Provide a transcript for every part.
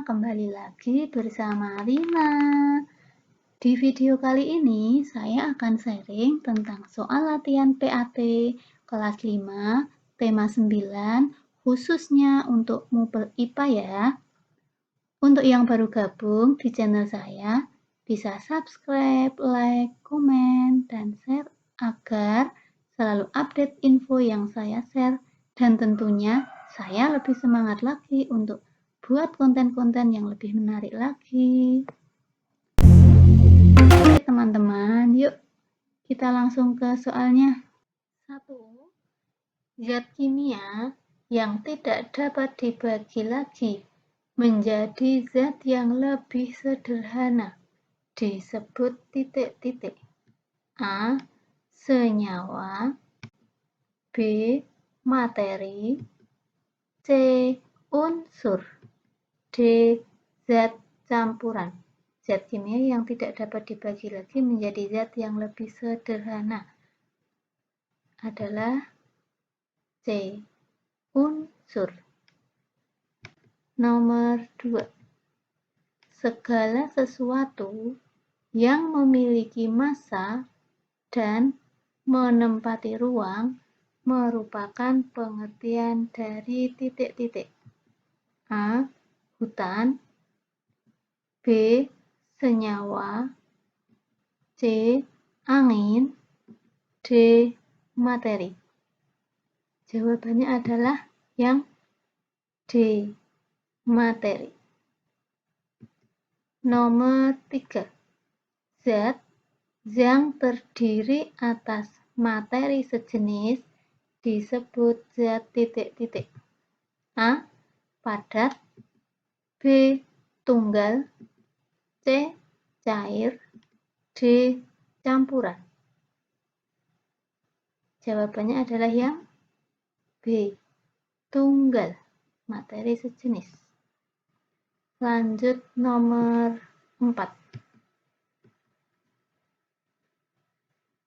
kembali lagi bersama Rina. Di video kali ini saya akan sharing tentang soal latihan PAT kelas 5, tema 9, khususnya untuk MUPEL IPA ya. Untuk yang baru gabung di channel saya, bisa subscribe, like, komen, dan share agar selalu update info yang saya share, dan tentunya saya lebih semangat lagi untuk buat konten-konten yang lebih menarik lagi. Oke teman-teman, yuk kita langsung ke soalnya. 1. Zat kimia yang tidak dapat dibagi lagi menjadi zat yang lebih sederhana disebut titik-titik. A. Senyawa. B. Materi. C. Unsur. D. Zat campuran. Zat kimia yang tidak dapat dibagi lagi menjadi zat yang lebih sederhana adalah C. Unsur. Nomor 2. Segala sesuatu yang memiliki massa dan menempati ruang merupakan pengertian dari titik-titik. A. Hutan. B. Senyawa. C. Angin. D. Materi. Jawabannya adalah yang D. Materi. Nomor 3. Zat yang terdiri atas materi sejenis disebut zat titik-titik. A. Padat. B. Tunggal. C. Cair. D. Campuran. Jawabannya adalah yang B. Tunggal, materi sejenis. Lanjut nomor 4.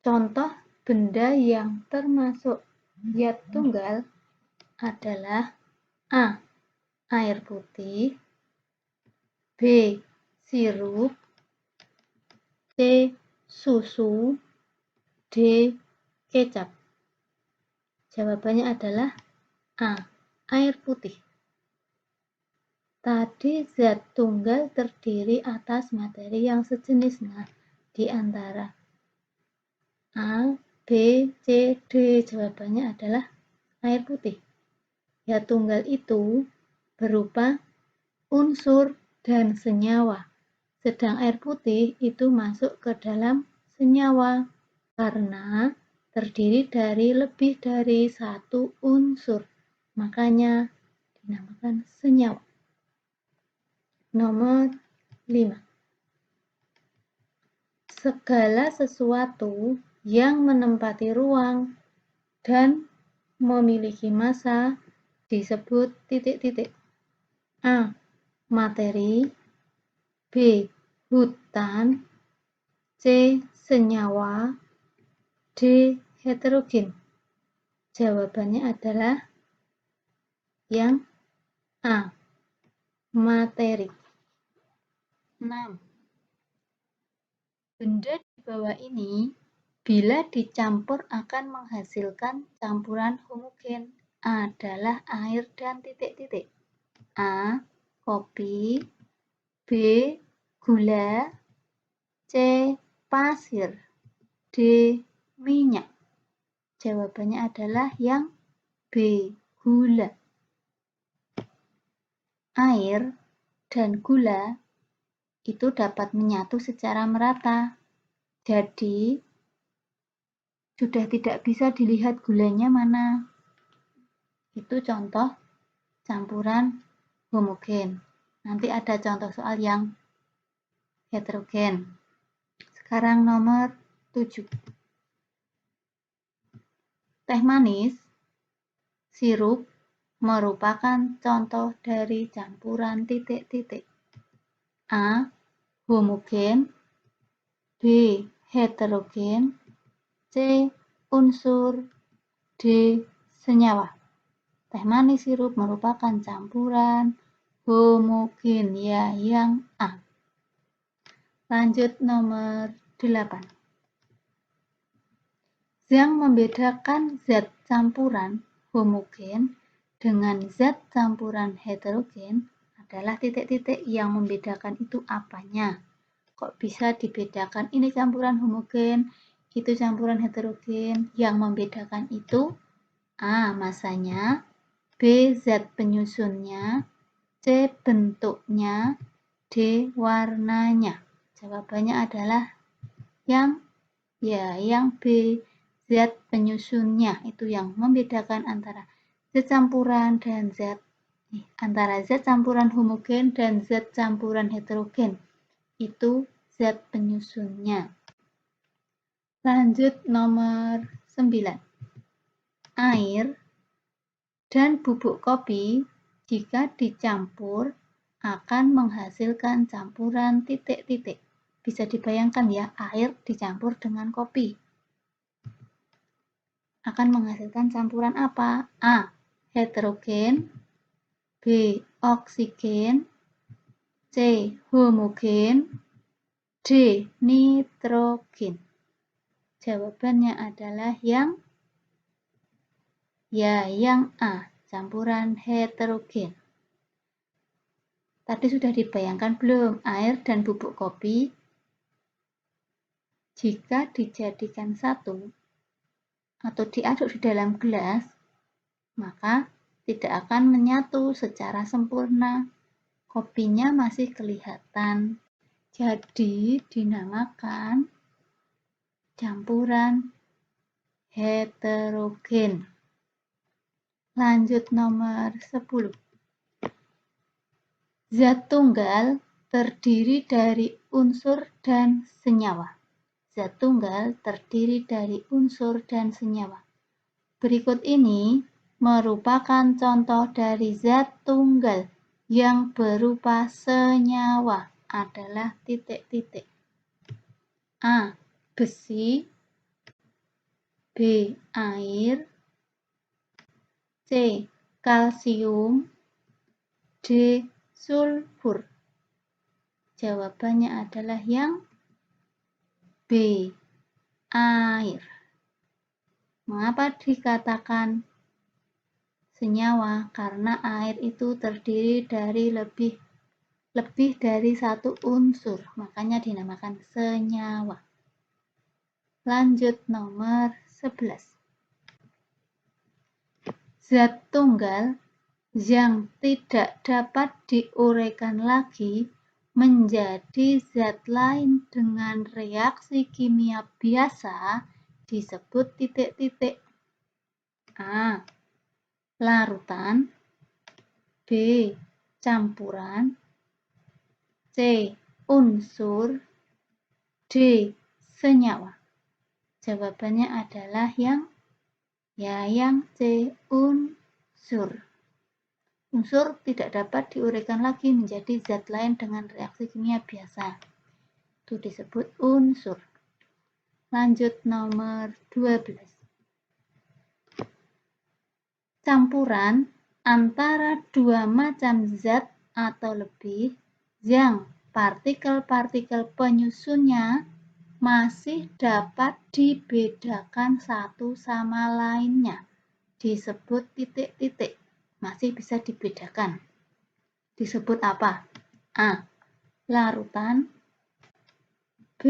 Contoh benda yang termasuk zat tunggal adalah A. Air putih. B. Sirup. C. Susu. D. Kecap. Jawabannya adalah A. Air putih. Tadi zat tunggal terdiri atas materi yang sejenis. Nah, di antara A, B, C, D, jawabannya adalah air putih. Zat tunggal itu berupa unsur dan senyawa. Sedang air putih itu masuk ke dalam senyawa karena terdiri dari lebih dari satu unsur. Makanya dinamakan senyawa. Nomor 5. Segala sesuatu yang menempati ruang dan memiliki massa disebut titik-titik. A. Materi. B. Hutan. C. Senyawa. D. Heterogen. Jawabannya adalah yang A. Materi. 6. Benda di bawah ini bila dicampur akan menghasilkan campuran homogen adalah air dan titik-titik. A. Kopi. B. Gula. C. Pasir. D. Minyak. Jawabannya adalah yang B. Gula. Air dan gula itu dapat menyatu secara merata. Jadi, sudah tidak bisa dilihat gulanya mana. Itu contoh campuran homogen. Nanti ada contoh soal yang heterogen. Sekarang nomor 7. Teh manis, sirup merupakan contoh dari campuran titik-titik. A. Homogen. B. Heterogen. C. Unsur. D. Senyawa. Teh manis sirup merupakan campuran homogen, ya yang A. Lanjut nomor 8. Yang membedakan zat campuran homogen dengan zat campuran heterogen adalah titik-titik. Yang membedakan itu apanya? Kok bisa dibedakan ini campuran homogen, itu campuran heterogen? Yang membedakan itu A. Masanya, B. Zat penyusunnya, C. Bentuknya, D. Warnanya. Jawabannya adalah yang B. Zat penyusunnya itu yang membedakan antara zat campuran dan antara zat campuran homogen dan zat campuran heterogen. Itu zat penyusunnya. Lanjut nomor 9. Air dan bubuk kopi jika dicampur akan menghasilkan campuran titik-titik. Bisa dibayangkan ya, air dicampur dengan kopi. Akan menghasilkan campuran apa? A. Heterogen, B. Oksigen, C. Homogen, D. Nitrogen. Jawabannya adalah yang A. Campuran heterogen. Tadi sudah dibayangkan belum? Air dan bubuk kopi jika dijadikan satu atau diaduk di dalam gelas, maka tidak akan menyatu secara sempurna. Kopinya masih kelihatan. Jadi dinamakan campuran heterogen. Lanjut nomor 10. Zat tunggal terdiri dari unsur dan senyawa. Zat tunggal terdiri dari unsur dan senyawa. Berikut ini merupakan contoh dari zat tunggal yang berupa senyawa adalah titik-titik. A. Besi, B. Air, C. Kalsium, D. Sulfur. Jawabannya adalah yang B. Air. Mengapa dikatakan senyawa? Karena air itu terdiri dari lebih dari satu unsur, makanya dinamakan senyawa. Lanjut nomor 11. Zat tunggal yang tidak dapat diuraikan lagi menjadi zat lain dengan reaksi kimia biasa disebut titik-titik. A. Larutan, B. Campuran, C. Unsur, D. Senyawa. Jawabannya adalah yang C. Unsur. Unsur tidak dapat diuraikan lagi menjadi zat lain dengan reaksi kimia biasa. Itu disebut unsur. Lanjut nomor 12. Campuran antara dua macam zat atau lebih yang partikel-partikel penyusunnya masih dapat dibedakan satu sama lainnya. Disebut titik-titik. Masih bisa dibedakan. Disebut apa? A. Larutan, B.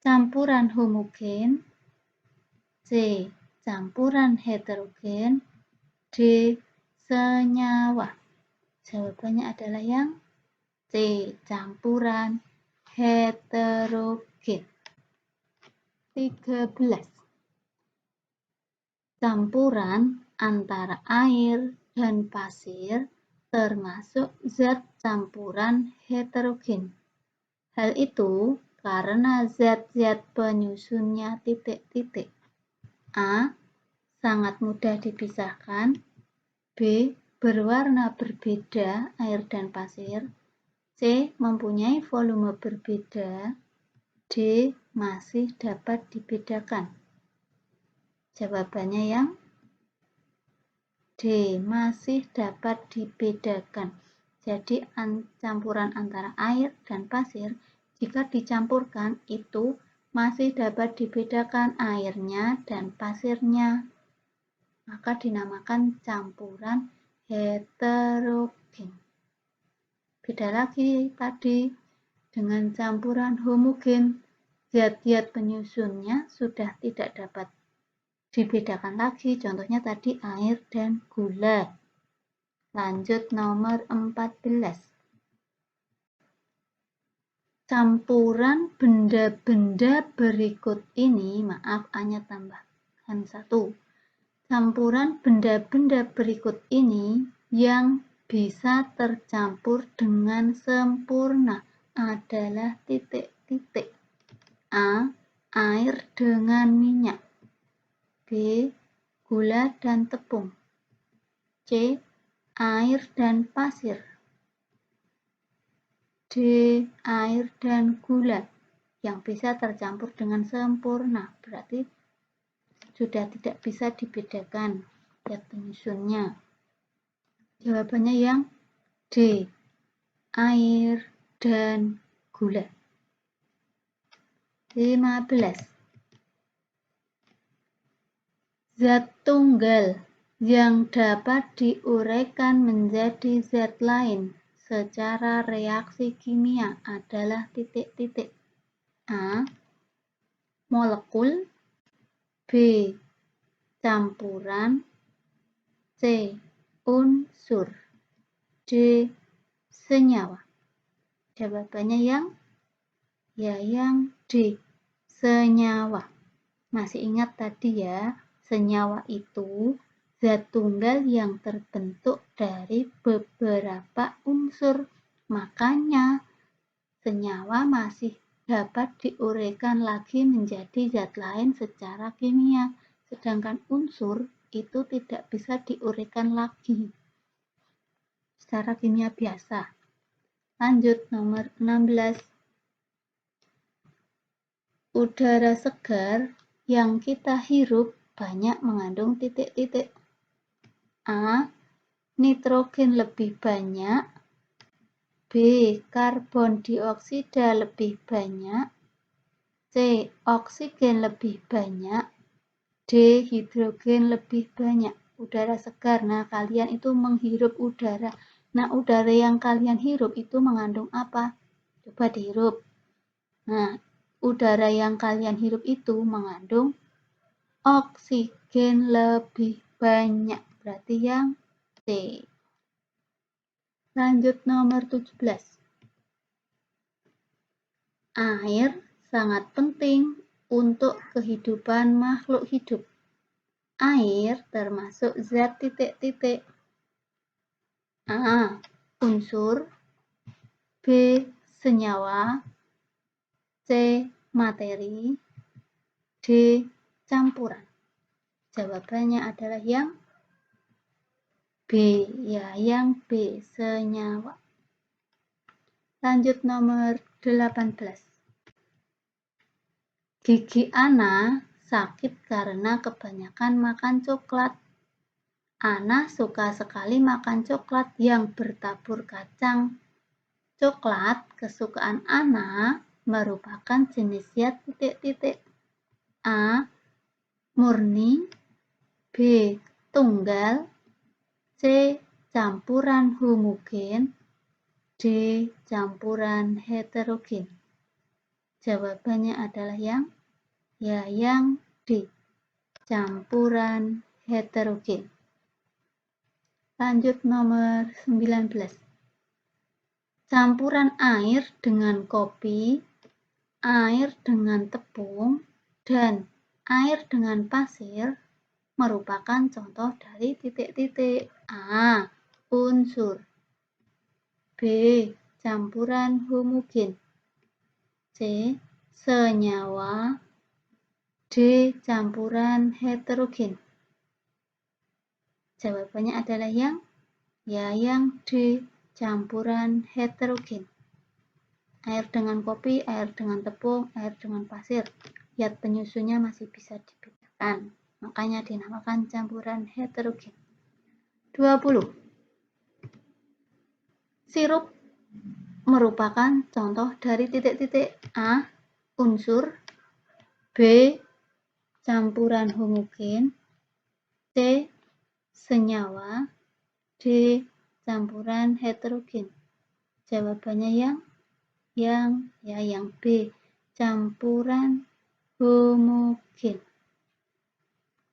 Campuran homogen, C. Campuran heterogen, D. Senyawa. Jawabannya adalah yang C. Campuran heterogen. 13. Campuran antara air dan pasir termasuk zat campuran heterogen. Hal itu karena zat-zat penyusunnya titik-titik. A. Sangat mudah dipisahkan, B. Berwarna berbeda air dan pasir, C. Mempunyai volume berbeda, D. Masih dapat dibedakan. Jawabannya yang D. Masih dapat dibedakan. Jadi campuran antara air dan pasir jika dicampurkan itu masih dapat dibedakan airnya dan pasirnya. Maka dinamakan campuran heterogen. Beda lagi tadi dengan campuran homogen, zat-zat penyusunnya sudah tidak dapat dibedakan lagi, contohnya tadi air dan gula. Lanjut nomor 14. Campuran benda-benda berikut ini, maaf hanya tambahkan 1. Campuran benda-benda berikut ini yang bisa tercampur dengan sempurna adalah titik-titik. A. Air dengan minyak. B. Gula dan tepung. C. Air dan pasir. D. Air dan gula yang bisa tercampur dengan sempurna, berarti sudah tidak bisa dibedakan zat penyusunnya. Jawabannya yang D. Air dan gula. 15. Zat tunggal yang dapat diuraikan menjadi zat lain secara reaksi kimia adalah titik-titik. A. Molekul. B. Campuran. C. Unsur. D. Senyawa. Jawabannya yang D. Senyawa. Masih ingat tadi ya, senyawa itu zat tunggal yang terbentuk dari beberapa unsur. Makanya senyawa masih dapat diuraikan lagi menjadi zat lain secara kimia. Sedangkan unsur itu tidak bisa diuraikan lagi secara kimia biasa. Lanjut nomor 16. Udara segar yang kita hirup banyak mengandung titik-titik. A. Nitrogen lebih banyak. B. Karbon dioksida lebih banyak. C. Oksigen lebih banyak. D. Hidrogen lebih banyak. Udara segar. Nah, kalian itu menghirup udara. Nah, udara yang kalian hirup itu mengandung apa? Coba dihirup. Nah, udara yang kalian hirup itu mengandung oksigen lebih banyak. Berarti yang C. Lanjut nomor 17. Air sangat penting untuk kehidupan makhluk hidup. Air termasuk zat titik-titik. A. Unsur. B. Senyawa. C. Materi. D. Campuran. Jawabannya adalah yang B. Ya, yang B. Senyawa. Lanjut nomor 18. Gigi Ana sakit karena kebanyakan makan coklat. Ana suka sekali makan coklat yang bertabur kacang. Coklat kesukaan Ana merupakan jenis zat titik-titik. A. Murni. B. Tunggal. C. Campuran homogen. D. Campuran heterogen. Jawabannya adalah yang D. Campuran heterogen. Lanjut nomor 19. Campuran air dengan kopi, air dengan tepung, dan air dengan pasir merupakan contoh dari titik-titik. A. Unsur. B. Campuran homogen. C. Senyawa. D. Campuran heterogen. Jawabannya adalah yang D. Campuran heterogen. Air dengan kopi, air dengan tepung, air dengan pasir. Zat penyusunnya masih bisa dibedakan. Makanya dinamakan campuran heterogen. 20. Sirup merupakan contoh dari titik-titik A. Unsur, B. Campuran homogen, C. Senyawa, D. Campuran heterogen. Jawabannya yang B. Campuran homogen.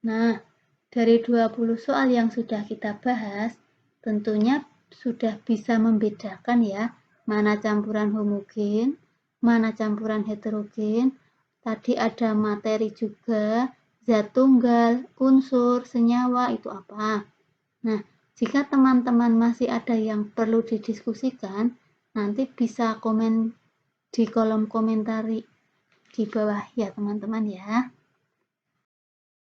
Nah, dari 20 soal yang sudah kita bahas, tentunya sudah bisa membedakan ya, mana campuran homogen, mana campuran heterogen. Tadi ada materi juga, zat tunggal, unsur, senyawa, itu apa. Nah, jika teman-teman masih ada yang perlu didiskusikan, nanti bisa komen di kolom komentar di bawah ya teman-teman ya.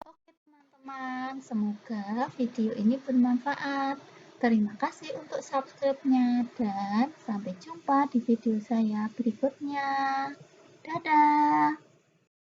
Oke teman-teman, semoga video ini bermanfaat. Terima kasih untuk subscribe-nya dan sampai jumpa di video saya berikutnya. Dadah!